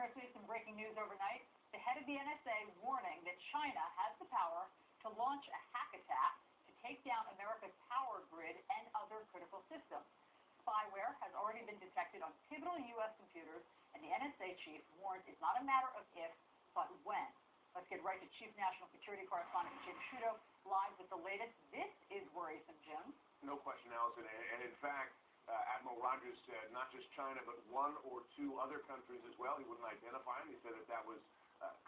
Chrissy, some breaking news overnight. The head of the NSA warning that China has the power to launch a hack attack to take down America's power grid and other critical systems. Spyware has already been detected on pivotal U.S. computers, and the NSA chief warned it's not a matter of if, but when. Let's get right to Chief National Security Correspondent Jim Sciutto, live with the latest. This is worrisome, Jim. No question, Allison. And in fact, Admiral Rogers said not just China, but one or two other countries as well. He wouldn't identify them. He said that was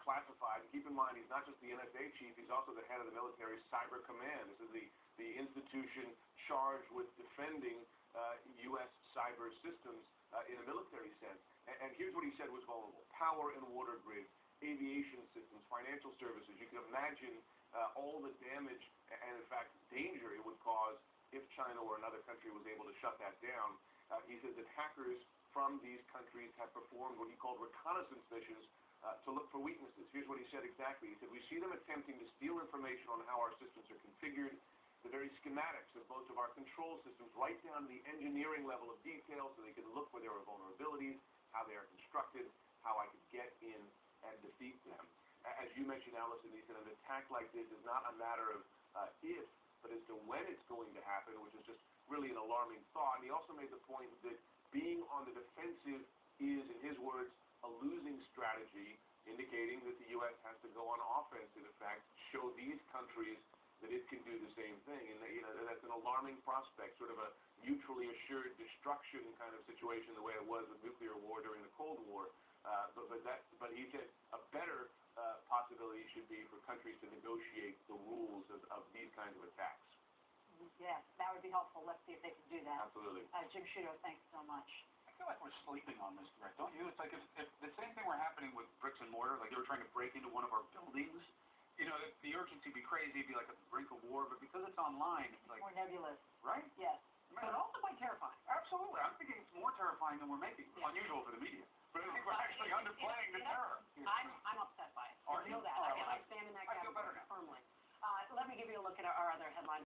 classified. And keep in mind, he's not just the NSA chief, he's also the head of the military cyber command. This is the institution charged with defending U.S. cyber systems in a military sense. And here's what he said was vulnerable: power and water grids, aviation systems, financial services. You can imagine all the damage and, in fact, danger it would cause if China or another country was able to shut that down. He said that hackers from these countries have performed what he called reconnaissance missions to look for weaknesses. Here's what he said exactly. He said, "We see them attempting to steal information on how our systems are configured, the very schematics of most of our control systems, right down to the engineering level of detail, so they can look where there are vulnerabilities, how they are constructed, how I could get in and defeat them." As you mentioned, Allison, he said an attack like this is not a matter of if, but as to when it's going to happen, which is just really an alarming thought. And he also made the point that being on the defensive is, in his words, a losing strategy, indicating that the U.S. has to go on offense, in effect, show these countries that it can do the same thing. And that's an alarming prospect, sort of a mutually assured destruction kind of situation, the way it was with nuclear war during the Cold War. But he said a better possibility should be for countries to negotiate the rules of these kinds of attacks. Yes, that would be helpful. Let's see if they can do that. Absolutely. Jim Sciutto, thanks so much. I feel like we're sleeping on this threat, don't you? It's like if the same thing were happening with bricks and mortar, like they were trying to break into one of our buildings, the urgency would be crazy, it'd be like at the brink of war, but because it's online, it's like... More nebulous. Right? Yes. But also quite terrifying. Absolutely. I'm thinking it's more terrifying than we're making. Yeah. Unusual for the media. But I think we're actually underplaying the terror. I'm upset by it. Are you? I know that. I stand in that I feel better category now. firmly. Let me give you a look at our other headlines.